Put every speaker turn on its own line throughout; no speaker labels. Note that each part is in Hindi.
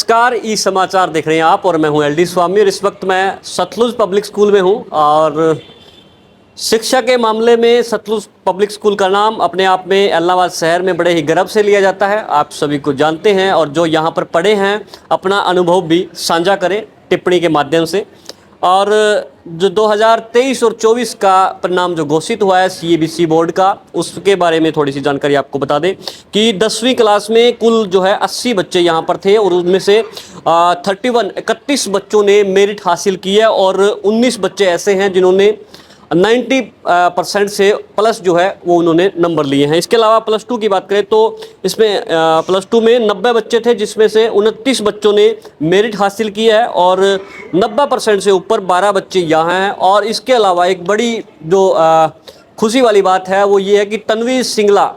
नमस्कार, ई समाचार देख रहे हैं आप और मैं हूं एलडी स्वामी और इस वक्त मैं सतलुज पब्लिक स्कूल में हूं और शिक्षा के मामले में सतलुज पब्लिक स्कूल का नाम अपने आप में इलाहाबाद शहर में बड़े ही गर्व से लिया जाता है। आप सभी को जानते हैं और जो यहां पर पढ़े हैं अपना अनुभव भी साझा करें टिप्पणी के माध्यम से। और जो 2023 और 24 का परिणाम जो घोषित हुआ है सीबीएसई बोर्ड का, उसके बारे में थोड़ी सी जानकारी आपको बता दें कि 10वीं क्लास में कुल जो है 80 बच्चे यहाँ पर थे और उनमें से 31 बच्चों ने मेरिट हासिल की है और 19 बच्चे ऐसे हैं जिन्होंने 90% से प्लस जो है वो उन्होंने नंबर लिए हैं। इसके अलावा प्लस टू की बात करें तो इसमें प्लस टू में 90 बच्चे थे जिसमें से 29 बच्चों ने मेरिट हासिल किया है और 90% से ऊपर 12 बच्चे यहाँ हैं। और इसके अलावा एक बड़ी जो खुशी वाली बात है वो ये है कि तन्वी सिंगला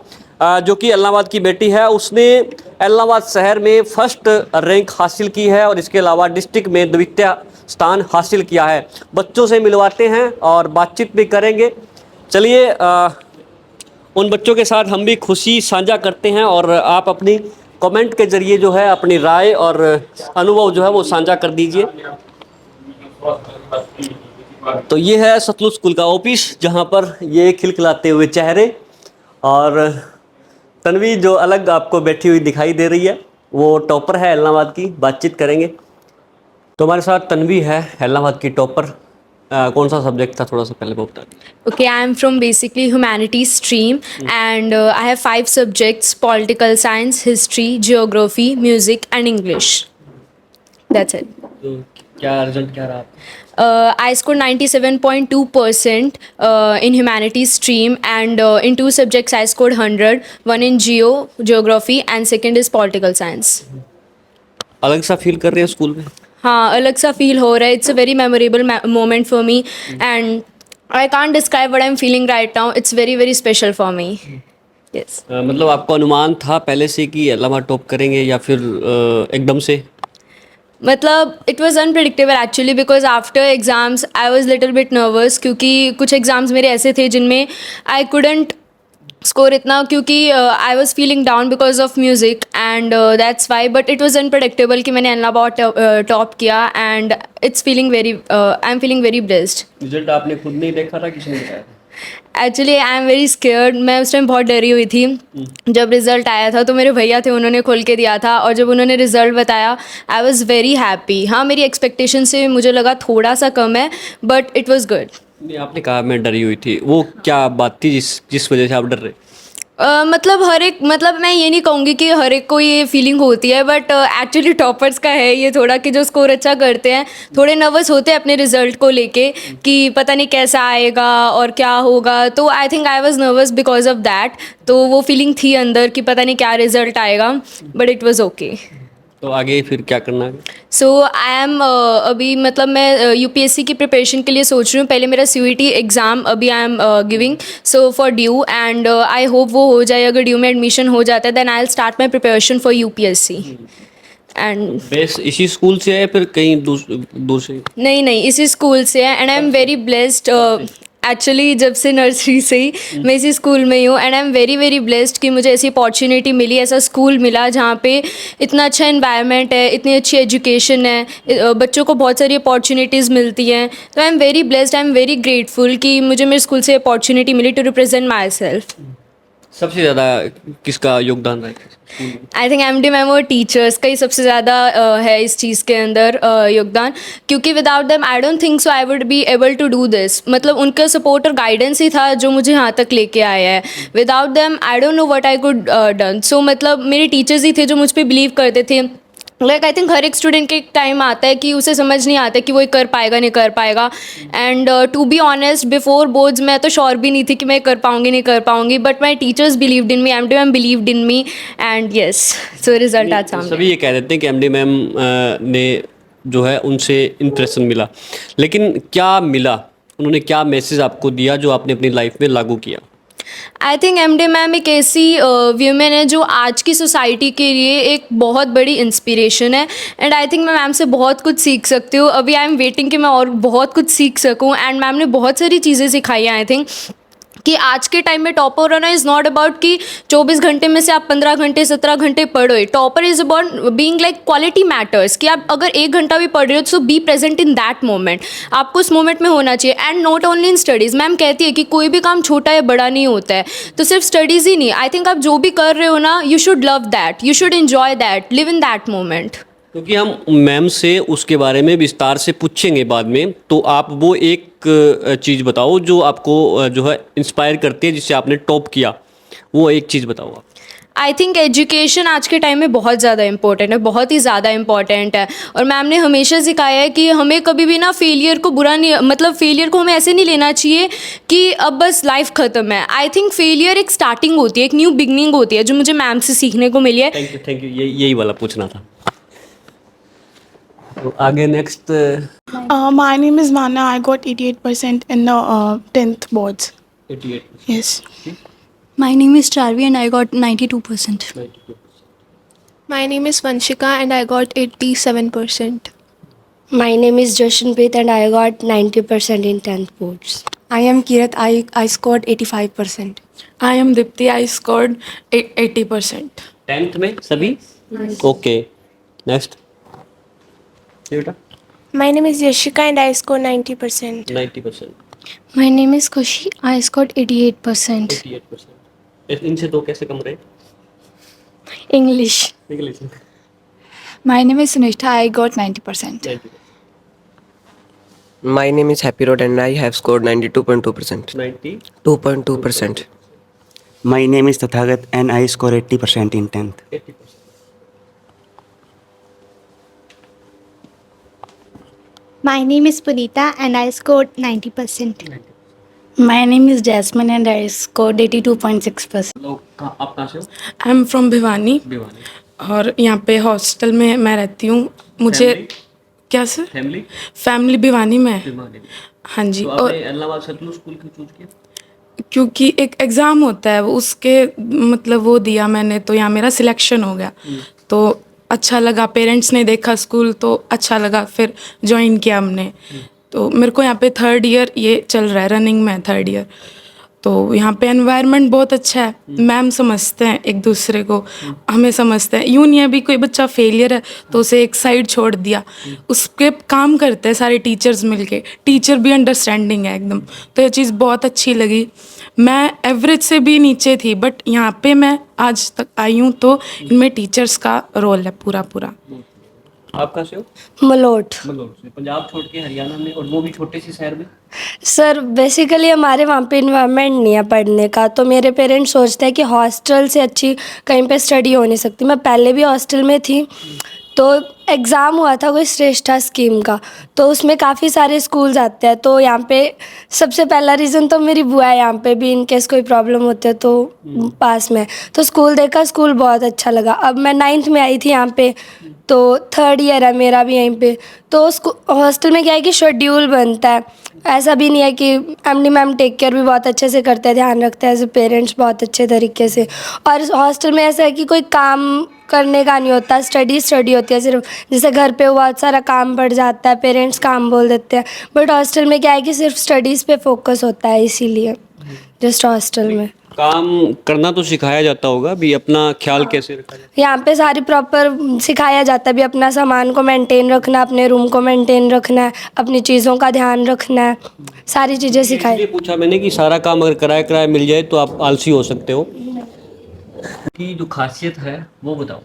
जो कि इलाहाबाद की बेटी है, उसने इलाहाबाद शहर में फर्स्ट रैंक हासिल की है और इसके अलावा डिस्ट्रिक्ट में द्वितीय स्थान हासिल किया है। बच्चों से मिलवाते हैं और बातचीत भी करेंगे। चलिए उन बच्चों के साथ हम भी खुशी साझा करते हैं और आप अपनी कमेंट के जरिए जो है अपनी राय और अनुभव जो है वो साझा कर दीजिए। तो ये है सतलुज स्कूल का ऑफिस जहाँ पर ये खिलखिलाते हुए चेहरे और तन्वी जो अलग आपको बैठी हुई दिखाई दे रही है वो टॉपर है इलाहाबाद की। बातचीत करेंगे। तो हमारे साथ तन्वी है, इलाहाबाद की टॉपर। कौन सा सब्जेक्ट था थोड़ा सा पहले बता।
Okay, I am from basically humanities stream and I have 5 subjects: political science, history, geography, music and English. That's it.
तो क्या रिजल्ट क्या रहा?
I scored 97.2% in humanities stream and in 2 subjects I scored 100. One in geography and second is political science.
अलग सा फील कर रहे हैं स्कूल में?
हाँ, अलग सा फील हो रहा है. It's a very memorable moment for me and I can't describe what I'm feeling right now. It's very very special for me. Yes.
मतलब आपको अनुमान था पहले से कि इलाहाबाद टॉप करेंगे या फिर एकदम से?
मतलब it was unpredictable actually because after exams I was little bit nervous क्योंकि कुछ एग्ज़ाम्स मेरे ऐसे थे जिनमें आई कुडंट स्कोर इतना क्योंकि I was feeling down because of music and that's why. But it was unpredictable कि मैंने इलाहाबाद टॉप किया and it's feeling very I am feeling very blessed.
Result आपने खुद नहीं देखा था, किसी ने बताया?
Actually I am very scared. मैं उस टाइम बहुत डरी हुई थी. जब रिज़ल्ट आया था तो मेरे भैया थे, उन्होंने खोल के दिया था और जब उन्होंने रिज़ल्ट बताया आई वॉज़ वेरी हैप्पी. हाँ, मेरी एक्सपेक्टेशन से मुझे लगा थोड़ा सा कम है बट इट वॉज़ गुड.
नहीं, आपने कहा मैं डरी हुई थी, वो क्या बात थी जिस वजह से आप डर रहे?
मतलब हर एक, मतलब मैं ये नहीं कहूँगी कि हर एक को ये फीलिंग होती है बट एक्चुअली टॉपर्स का है ये थोड़ा कि जो स्कोर अच्छा करते हैं थोड़े नर्वस होते हैं अपने रिजल्ट को लेके कि पता नहीं कैसा आएगा और क्या होगा. तो I think I was nervous because of that. तो वो फीलिंग थी अंदर कि पता नहीं क्या रिजल्ट आएगा बट इट वाज ओके.
तो आगे फिर क्या करना है?
सो आई एम अभी मतलब मैं यूपीएससी की प्रिपरेशन के लिए सोच रही हूँ. पहले मेरा सीयूईटी एग्ज़ाम अभी I am giving so for due and I hope वो हो जाए. अगर ड्यू में एडमिशन हो जाता है then I will start my preparation for UPSC. And
base इसी स्कूल से है फिर कहीं दूर से?
नहीं, इसी स्कूल से है and I am very blessed. Actually जब से नर्सरी से ही मैं इसी स्कूल में ही हूँ and I am very very blessed कि मुझे ऐसी अपॉर्चुनिटी मिली, ऐसा स्कूल मिला जहाँ पे इतना अच्छा एनवायरनमेंट है, इतनी अच्छी एजुकेशन है, बच्चों को बहुत सारी अपॉर्चुनिटीज़ मिलती हैं. तो I am very blessed, I am very grateful कि मुझे मेरे स्कूल से अपॉर्चुनिटी मिली टू रिप्रेजेंट माई सेल्फ.
सबसे ज़्यादा किसका योगदान रहा है?
आई थिंक एमडी मैम और टीचर्स का ही सबसे ज़्यादा है इस चीज़ के अंदर योगदान क्योंकि without them I don't think so I would be able to do this. मतलब उनका सपोर्ट और गाइडेंस ही था जो मुझे यहाँ तक लेके आया है. Without them I don't know what I could done. So मतलब मेरे टीचर्स ही थे जो मुझ पर बिलीव करते थे. लाइक आई थिंक हर एक स्टूडेंट के एक टाइम आता है कि उसे समझ नहीं आता कि वो कर पाएगा नहीं कर पाएगा. And to be honest before boards मैं तो श्योर भी नहीं थी कि मैं कर पाऊँगी नहीं कर पाऊँगी but my teachers believed in me, MD ma'am believed in me and yes so result आज सामने.
सभी ये कह देते हैं कि एमडी मैम ने जो है उनसे इंप्रेशन मिला, लेकिन क्या मिला? उन्होंने क्या मैसेज आपको दिया जो आपने अपनी लाइफ में लागू किया?
आई थिंक एमडी मैम एक ऐसी वीमेन है जो आज की सोसाइटी के लिए एक बहुत बड़ी इंस्पिरेशन है एंड आई थिंक मैं मैम से बहुत कुछ सीख सकती हूँ. अभी आई एम वेटिंग कि मैं और बहुत कुछ सीख सकूँ एंड मैम ने बहुत सारी चीज़ें सिखाई हैं. आई थिंक कि आज के टाइम में टॉपर होना इज़ नॉट अबाउट कि 24 घंटे में से आप 15 घंटे 17 घंटे पढ़ो। Topper is about being like quality matters, कि आप अगर 1 घंटा भी पढ़ रहे हो तो be present in that moment, आपको उस मोमेंट में होना चाहिए। And not only in studies, ma'am कहती है कि कोई भी काम छोटा या बड़ा नहीं होता है, तो सिर्फ स्टडीज़ ही नहीं, आई थिंक आप जो भी कर रहे हो ना, you should love that, you should enjoy that, live in that moment.
क्योंकि हम मैम से उसके बारे में विस्तार से पूछेंगे बाद में, तो आप वो एक चीज़ बताओ जो आपको जो है इंस्पायर करती है, जिससे आपने टॉप किया, वो एक चीज़ बताओ आप।
आई थिंक एजुकेशन आज के टाइम में बहुत ज़्यादा इंपॉर्टेंट है, बहुत ही ज़्यादा इंपॉर्टेंट है। और मैम ने हमेशा सिखाया है कि हमें कभी भी ना फेलियर को बुरा नहीं, मतलब फेलियर को हमें ऐसे नहीं लेना चाहिए कि अब बस लाइफ ख़त्म है। आई थिंक फेलियर एक स्टार्टिंग होती है, एक न्यू बिगनिंग होती है, जो मुझे मैम से सीखने को मिली है।
थैंक यू, यही वाला पूछना था। तो आगे next.
My name is Mana. I got 88% in the 10th boards.
88।
Yes.
My name is Charvi and I got 92%.
My name is Vanshika and I got 87%.
My name is Jashanpreet and I got 90% in 10th boards.
I am Kirat. I scored 85%.
I am Dipti. I scored 80%.
10th में सभी? Okay, next. ये बेटा
My name is Yashika and I scored 90%.
90%।
My name is Kushi. I scored 88%.
88%। इनसे तो कैसे कम रहे?
English.
English.
My name is Sunishta. I got 90%.
90%।
My name is Happy Road and I have scored 92.2%.
90।
2.2%.
My name is Tathagat and I score 80% in 10th.
80%।
My name is Punita and I scored 90%.
My name is Jasmine and I scored 82.6%.
लोग आप कहाँ से हो?
I am from Bhiwani
Bhiwani.
और यहाँ पे हॉस्टल में मैं रहती हूँ। मुझे
Family?
क्या सर?
फैमिली?
फैमिली भिवानी में है।
भिवानी।
हाँ जी।
तो
और
आपने इलाहाबाद सतलुज स्कूल क्यों चूज किया?
क्योंकि एक एग्ज़ाम होता है, वो उसके मतलब वो दिया मैंने, तो यहाँ मेरा सिलेक्शन हो गया, तो अच्छा लगा। पेरेंट्स ने देखा स्कूल तो अच्छा लगा, फिर ज्वाइन किया हमने। तो मेरे को यहाँ पे 3rd ईयर ये चल रहा है, रनिंग में 3rd ईयर। तो यहाँ पे एनवायरनमेंट बहुत अच्छा है, मैम समझते हैं एक दूसरे को, हमें समझते हैं। यूँ नहीं है अभी कोई बच्चा फेलियर है तो उसे एक साइड छोड़ दिया, उसके काम करते हैं सारे टीचर्स मिलके, टीचर भी अंडरस्टैंडिंग है एकदम। तो ये चीज़ बहुत अच्छी लगी। मैं एवरेज से भी नीचे थी, बट यहाँ पे मैं आज तक आई हूँ, तो इनमें टीचर्स का रोल है पूरा पूरा।
आप कहाँ से हो?
मलोट।
बंगलौर से। पंजाब छोड़ के हरियाणा में, और वो भी छोटे से शहर में।
सर बेसिकली हमारे वहाँ पे इन्वायरमेंट नहीं है पढ़ने का, तो मेरे पेरेंट्स सोचते हैं कि हॉस्टल से अच्छी कहीं पे स्टडी हो नहीं सकती। मैं पहले भी हॉस्टल में थी, तो एग्ज़ाम हुआ था कोई श्रेष्ठा स्कीम का, तो उसमें काफ़ी सारे स्कूल्स आते हैं। तो यहाँ पे सबसे पहला रीज़न तो मेरी बुआ है यहाँ पे भी, इन केस कोई प्रॉब्लम होती है तो पास में, तो स्कूल देखा, स्कूल बहुत अच्छा लगा। अब मैं 9th में आई थी यहाँ पे, तो 3rd ईयर है मेरा भी यहीं पे। तो हॉस्टल में क्या है कि शेड्यूल बनता है, ऐसा भी नहीं है कि एमडी मैम टेक केयर भी बहुत अच्छे से करते हैं, ध्यान रखते हैं एज ए पेरेंट्स बहुत अच्छे तरीके से। और हॉस्टल में ऐसा है कि कोई काम करने का नहीं होता, स्टडी होती है सिर्फ। जैसे घर पे बहुत सारा काम पड़ जाता है, पेरेंट्स काम बोल देते हैं, बट हॉस्टल में क्या है कि सिर्फ स्टडीज़ पे फोकस होता है, इसीलिए जस्ट हॉस्टल में
काम करना तो सिखाया जाता होगा भी, अपना ख्याल कैसे रखा जाए?
यहाँ पे सारी प्रॉपर सिखाया जाता है भी, अपना सामान को मेंटेन रखना, अपने रूम को मेंटेन रखना है, अपनी चीज़ों का ध्यान रखना है, सारी चीज़ें सिखाई।
इसलिए पूछा मैंने कि सारा काम अगर किराया मिल जाए तो आप आलसी हो सकते हो। की जो खासियत है वो बताओ।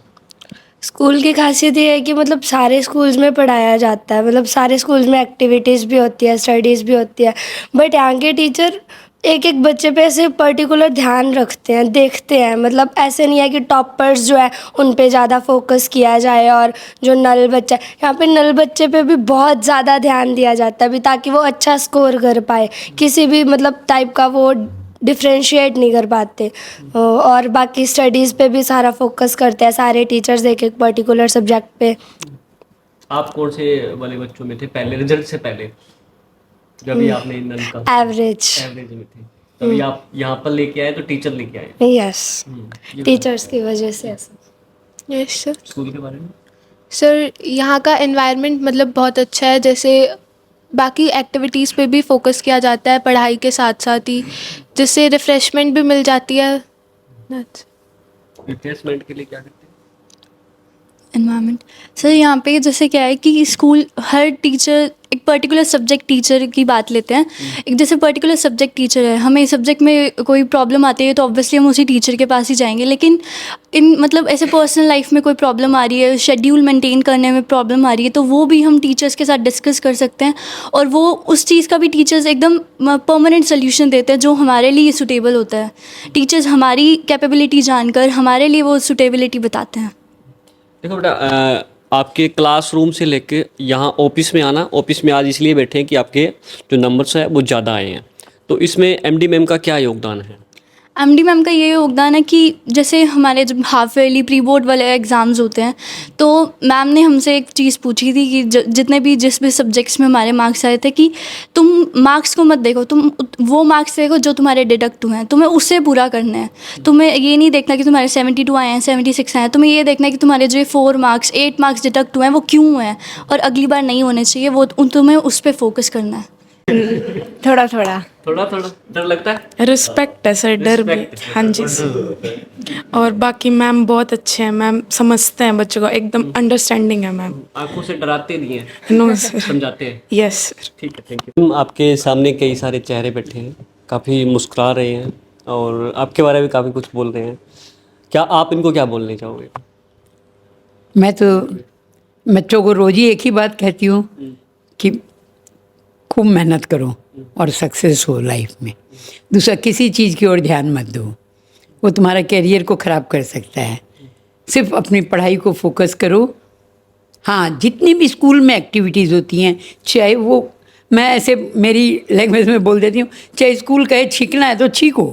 स्कूल की खासियत ये है कि मतलब सारे स्कूल्स में पढ़ाया जाता है, मतलब सारे स्कूल्स में एक्टिविटीज़ भी होती है, स्टडीज़ भी होती है, बट यहाँ के टीचर एक एक बच्चे पे ऐसे पर्टिकुलर ध्यान रखते हैं, देखते हैं। मतलब ऐसे नहीं है कि टॉपर्स जो है उन पे ज़्यादा फोकस किया जाए, और जो नल बच्चा है, यहाँ पे नल बच्चे पे भी बहुत ज़्यादा ध्यान दिया जाता है भी, ताकि वो अच्छा स्कोर कर पाए। किसी भी मतलब टाइप का वो डिफ्रेंशिएट नहीं कर पाते। और बाकी स्टडीज़ पे भी सारा फोकस करते हैं सारे टीचर्स, एक एक पर्टिकुलर सब्जेक्ट पे।
आप कौन से वाले बच्चों में थे पहले, रिजल्ट से पहले, जब भी आपने नल का
एवरेज
में थे, तभी आप यहाँ पर लेके आए तो टीचर लेके आए?
यस, टीचर्स की वजह से ऐसा।
Yes sir.
स्कूल के बारे में
सर यहाँ का एनवायरनमेंट मतलब बहुत अच्छा है। जैसे बाकी एक्टिविटीज़ पे भी फोकस किया जाता है पढ़ाई के साथ साथ ही, जिससे रिफ़्रेशमेंट भी मिल जाती है। That's-
रिफ्रेशमेंट के लिए क्या करते हैं?
एनवायरनमेंट सर, यहाँ पे जैसे क्या है कि स्कूल हर टीचर एक पर्टिकुलर सब्जेक्ट टीचर की बात लेते हैं। एक जैसे पर्टिकुलर सब्जेक्ट टीचर है, हमें इस सब्जेक्ट में कोई प्रॉब्लम आती है तो ऑब्वियसली हम उसी टीचर के पास ही जाएंगे। लेकिन इन मतलब ऐसे पर्सनल लाइफ में कोई प्रॉब्लम आ रही है, शेड्यूल मेंटेन करने में प्रॉब्लम आ रही है, तो वो भी हम टीचर्स के साथ डिस्कस कर सकते हैं और वो उस चीज़ का भी टीचर्स एकदम परमानेंट सोल्यूशन देते हैं जो हमारे लिए सूटेबल होता है। टीचर्स हमारी कैपेबिलिटी जानकर हमारे लिए वो सूटेबिलिटी बताते हैं।
देखो बेटा, आपके क्लासरूम से लेके यहाँ ऑफिस में आना, ऑफिस में आज इसलिए बैठे हैं कि आपके जो नंबर्स हैं वो ज़्यादा आए हैं, तो इसमें एमडी मैम का क्या योगदान है?
एमडी मैम का ये योगदान है कि जैसे हमारे जब हाफ ईयरली प्री बोर्ड वाले एग्ज़ाम्स होते हैं तो मैम ने हमसे एक चीज़ पूछी थी कि जितने भी जिस भी सब्जेक्ट्स में हमारे मार्क्स आए थे कि तुम मार्क्स को मत देखो, तुम वो मार्क्स देखो जो तुम्हारे डिडक्ट हुए हैं, तुम्हें उससे पूरा करना है। तुम्हें ये नहीं देखना कि तुम्हारे 72 आए हैं, 76 आए हैं, तुम्हें ये देखना है कि तुम्हारे जो 4 मार्क्स 8 मार्क्स डिडक्ट हुए हैं वो क्यों हुए हैं और अगली बार नहीं होने चाहिए, वो तुम्हें उस पर फोकस करना है।
थोड़ा थोड़ा
थोड़ा थोड़ा डर लगता है?
रिस्पेक्ट है सर, डर भी। हाँ जी सर। और बाकी मैम बहुत अच्छे हैं, मैम समझते हैं बच्चों को, एकदम अंडरस्टैंडिंग है मैम।
आंखों से डराते नहीं हैं,
नो सर।
समझाते हैं।
Yes sir.
ठीक है, थैंक यू। आपके सामने कई सारे चेहरे बैठे हैं, काफ़ी मुस्कुरा रहे हैं और आपके बारे में काफ़ी कुछ बोल रहे हैं, क्या आप इनको क्या बोलने चाहोगे?
मैं तो बच्चों को रोज़ ही एक ही बात कहती हूँ कि खूब मेहनत करो और सक्सेस हो लाइफ में। दूसरा, किसी चीज़ की ओर ध्यान मत दो, वो तुम्हारा कैरियर को ख़राब कर सकता है। सिर्फ अपनी पढ़ाई को फोकस करो। हाँ, जितनी भी स्कूल में एक्टिविटीज़ होती हैं, चाहे वो, मैं ऐसे मेरी लैंग्वेज में बोल देती हूँ, चाहे स्कूल कहे छींकना है तो छींको।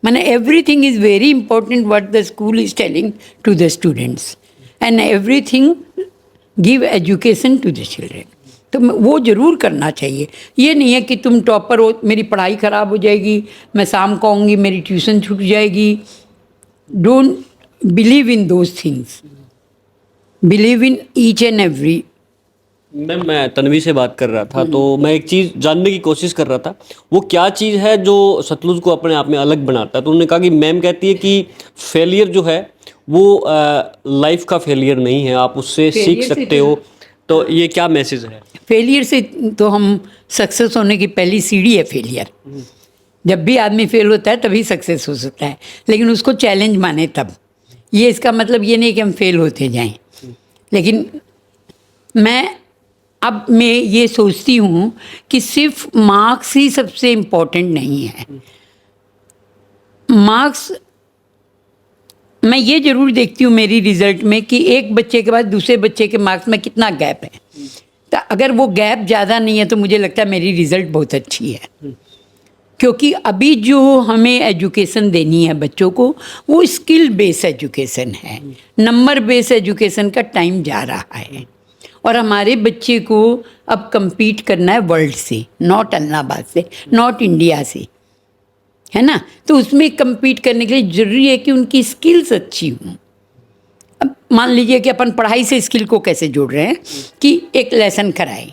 माने everything is very important what the school is telling to the students and everything give education to the children. तो वो ज़रूर करना चाहिए। ये नहीं है कि तुम टॉपर हो, मेरी पढ़ाई ख़राब हो जाएगी, मैं शाम को आऊँगी मेरी ट्यूशन छूट जाएगी। Don't believe in those things, believe in each and every.
Ma'am, मैं तन्वी से बात कर रहा था तो मैं एक चीज़ जानने की कोशिश कर रहा था, वो क्या चीज़ है जो सतलुज को अपने आप में अलग बनाता है? तो उन्होंने कहा कि मैम कहती है कि फेलियर जो है वो लाइफ का फेलियर नहीं है, आप उससे सीख सकते हो। तो ये क्या मैसेज है?
फेलियर से तो हम सक्सेस होने की पहली सीढ़ी है फेलियर। जब भी आदमी फेल होता है तभी सक्सेस हो सकता है, लेकिन उसको चैलेंज माने तब। ये इसका मतलब ये नहीं कि हम फेल होते जाएं। लेकिन अब मैं ये सोचती हूँ कि सिर्फ मार्क्स ही सबसे इम्पोर्टेंट नहीं है। मार्क्स, मैं ये ज़रूर देखती हूँ मेरी रिज़ल्ट में कि एक बच्चे के बाद दूसरे बच्चे के मार्क्स में कितना गैप है। तो अगर वो गैप ज़्यादा नहीं है तो मुझे लगता है मेरी रिज़ल्ट बहुत अच्छी है। क्योंकि अभी जो हमें एजुकेशन देनी है बच्चों को, वो स्किल बेस्ड एजुकेशन है, नंबर बेस्ड एजुकेशन का टाइम जा रहा है। और हमारे बच्चे को अब compete करना है वर्ल्ड से, नॉट इलाहाबाद से, नॉट इंडिया से, है ना। तो उसमें compete करने के लिए ज़रूरी है कि उनकी स्किल्स अच्छी हों। अब मान लीजिए कि अपन पढ़ाई से स्किल को कैसे जोड़ रहे हैं कि एक लेसन कराए,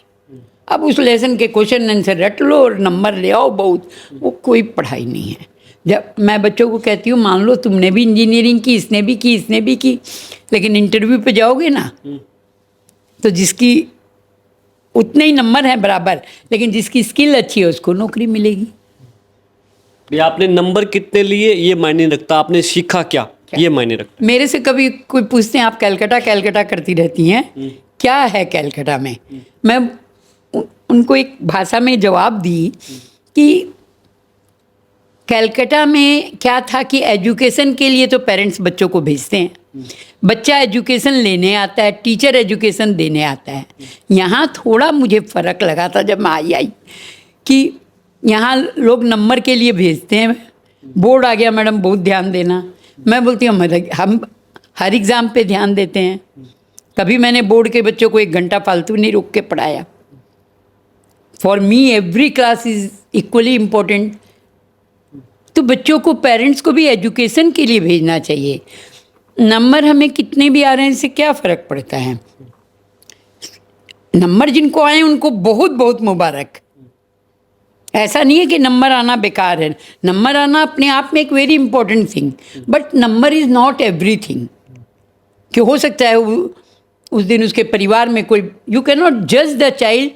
अब उस लेसन के क्वेश्चन आंसर रट लो और नंबर ले आओ बहुत, वो कोई पढ़ाई नहीं है। जब मैं बच्चों को कहती हूँ, मान लो तुमने भी इंजीनियरिंग की, इसने भी की, इसने भी की, लेकिन इंटरव्यू पे जाओगे ना तो जिसकी उतने ही नंबर हैं बराबर, लेकिन जिसकी स्किल अच्छी है उसको नौकरी मिलेगी।
ये आपने नंबर कितने लिए ये मायने रखता, आपने सीखा क्या ये मायने रखता।
मेरे से कभी कोई पूछते हैं आप कैलकाटा करती रहती हैं, क्या है कैलकाटा में? मैं उनको एक भाषा में जवाब दी कि कैलकाटा में क्या था कि एजुकेशन के लिए तो पेरेंट्स बच्चों को भेजते हैं, बच्चा एजुकेशन लेने आता है, टीचर एजुकेशन देने आता है। यहाँ थोड़ा मुझे फ़र्क लगा था जब मैं आई कि यहाँ लोग नंबर के लिए भेजते हैं, बोर्ड आ गया मैडम बहुत ध्यान देना। मैं बोलती हूँ हम हर एग्ज़ाम पे ध्यान देते हैं, कभी मैंने बोर्ड के बच्चों को 1 घंटा फालतू नहीं रोक के पढ़ाया। For me every class is equally important. तो बच्चों को, पेरेंट्स को भी एजुकेशन के लिए भेजना चाहिए। नंबर हमें कितने भी आ रहे हैं इससे क्या फ़र्क पड़ता है। नंबर जिनको आए उनको बहुत बहुत मुबारक। ऐसा नहीं है कि नंबर आना बेकार है, नंबर आना अपने आप में एक very important thing, but number is not everything. कि हो सकता है उस दिन उसके परिवार में कोई, यू कैन नॉट जज the child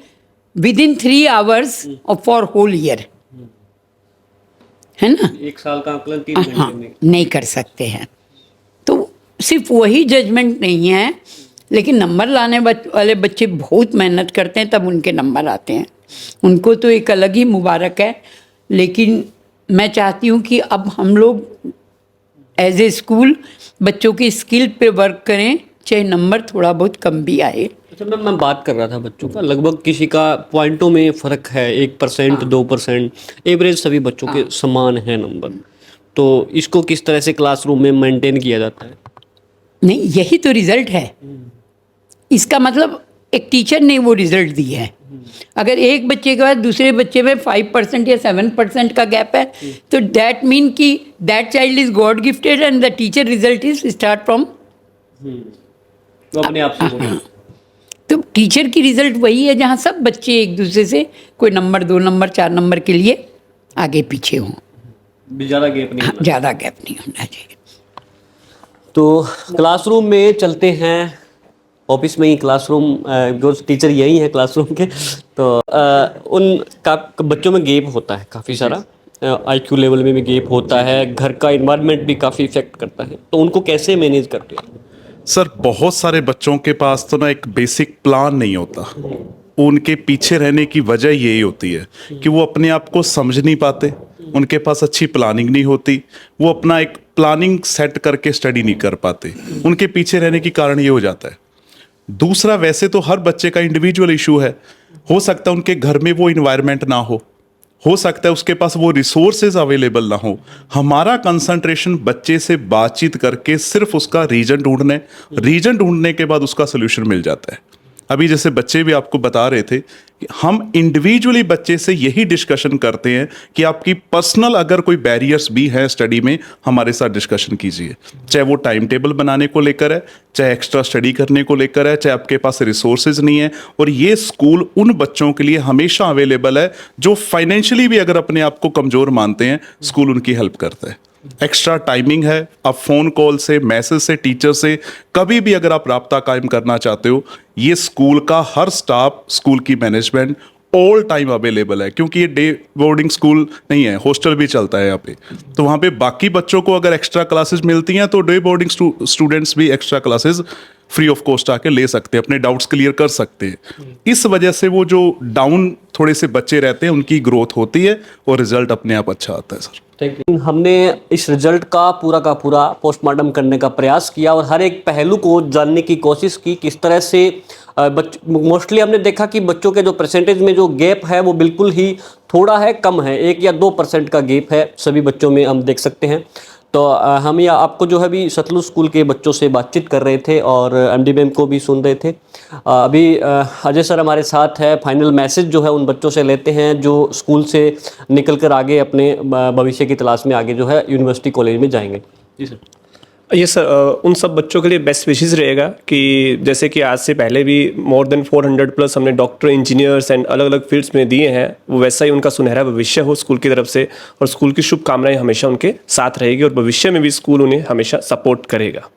with in 3 hours और फॉर होल ईयर, है ना।
एक साल का आकलन 3 घंटे
हाँ,
में
नहीं कर सकते हैं। तो सिर्फ वही जजमेंट नहीं है, लेकिन नंबर लाने वाले बच्चे बहुत मेहनत करते हैं तब उनके नंबर आते हैं, उनको तो एक अलग ही मुबारक है। लेकिन मैं चाहती हूँ कि अब हम लोग एज ए स्कूल बच्चों की स्किल पे वर्क करें, चाहे नंबर थोड़ा बहुत कम भी आए।
अच्छा मैम, मैं बात कर रहा था बच्चों का, लगभग किसी का पॉइंटों में फ़र्क है, 1% 2%, एवरेज सभी बच्चों के समान है नंबर। तो इसको किस तरह से क्लासरूम में मेंटेन किया जाता है?
नहीं, यही तो रिजल्ट है। इसका मतलब एक टीचर ने वो रिजल्ट दिया है। अगर एक बच्चे के बाद दूसरे बच्चे में 5% या 7% का गैप है, तो दैट मीन कि that child is God gifted and the teacher result is start from.
तो अपने आप से बोलो।
तो टीचर की रिजल्ट वही है जहाँ सब बच्चे एक दूसरे से कोई नंबर 2 नंबर 4 नंबर के लिए आगे पीछे हों,
ज़्यादा गैप नहीं होना।
ज़्यादा गैप नहीं होना चाहिए।
तो क्लासरूम में चलते हैं, ऑफिस में ही क्लासरूम, जो टीचर यही हैं क्लासरूम के, तो उन का बच्चों में गैप होता है काफ़ी सारा, IQ लेवल में भी गैप होता है, घर का इन्वायरमेंट भी काफ़ी इफेक्ट करता है, तो उनको कैसे मैनेज करते हैं?
सर, बहुत सारे बच्चों के पास तो ना एक बेसिक प्लान नहीं होता। उनके पीछे रहने की वजह यही होती है कि वो अपने आप को समझ नहीं पाते, उनके पास अच्छी प्लानिंग नहीं होती, वो अपना एक प्लानिंग सेट करके स्टडी नहीं कर पाते। उनके पीछे रहने की कारण ये हो जाता है। दूसरा, वैसे तो हर बच्चे का इंडिविजुअल इशू है, हो सकता है उनके घर में वो इन्वायरमेंट ना हो सकता है उसके पास वो रिसोर्सेज अवेलेबल ना हो। हमारा कंसंट्रेशन बच्चे से बातचीत करके सिर्फ उसका रीजन ढूंढने के बाद उसका सोल्यूशन मिल जाता है। अभी जैसे बच्चे भी आपको बता रहे थे कि हम इंडिविजुअली बच्चे से यही डिस्कशन करते हैं कि आपकी पर्सनल अगर कोई बैरियर्स भी हैं स्टडी में, हमारे साथ डिस्कशन कीजिए। चाहे वो टाइम टेबल बनाने को लेकर है, चाहे एक्स्ट्रा स्टडी करने को लेकर है, चाहे आपके पास रिसोर्सेज नहीं है। और ये स्कूल उन बच्चों के लिए हमेशा अवेलेबल है जो फाइनेंशियली भी अगर अपने आप को कमज़ोर मानते हैं, स्कूल उनकी हेल्प करता है। एक्स्ट्रा टाइमिंग है, आप फ़ोन कॉल से, मैसेज से, टीचर से कभी भी अगर आप राब्ता कायम करना चाहते हो, ये स्कूल का हर स्टाफ, स्कूल की मैनेजमेंट ऑल टाइम अवेलेबल है। क्योंकि ये डे बोर्डिंग स्कूल नहीं है, हॉस्टल भी चलता है यहाँ पे, तो वहाँ पे बाकी बच्चों को अगर एक्स्ट्रा क्लासेस मिलती हैं तो डे बोर्डिंग स्टूडेंट्स भी extra classes free of cost आके ले सकते हैं, अपने डाउट्स क्लियर कर सकते हैं। इस वजह से वो जो डाउन थोड़े से बच्चे रहते हैं उनकी ग्रोथ होती है और रिजल्ट अपने आप अच्छा आता है। Sir,
thank you. हमने इस रिजल्ट का पूरा पोस्टमार्टम करने का प्रयास किया और हर एक पहलू को जानने की कोशिश की, किस तरह से मोस्टली हमने देखा कि बच्चों के जो परसेंटेज में जो गैप है वो बिल्कुल ही थोड़ा है, कम है, 1 या 2% का गैप है सभी बच्चों में, हम देख सकते हैं। तो हम या आपको जो है अभी सतलुज स्कूल के बच्चों से बातचीत कर रहे थे और MD मैम को भी सुन रहे थे। अभी अजय सर हमारे साथ है, फाइनल मैसेज जो है उन बच्चों से लेते हैं जो स्कूल से निकल कर आगे अपने भविष्य की तलाश में आगे जो है यूनिवर्सिटी कॉलेज में जाएंगे। जी सर।
ये सर, उन सब बच्चों के लिए बेस्ट विशेज़ रहेगा कि जैसे कि आज से पहले भी मोर देन 400+ हमने डॉक्टर, इंजीनियर्स एंड अलग अलग फील्ड्स में दिए हैं, वो वैसा ही उनका सुनहरा भविष्य हो स्कूल की तरफ से, और स्कूल की शुभकामनाएं हमेशा उनके साथ रहेगी और भविष्य में भी स्कूल उन्हें हमेशा सपोर्ट करेगा।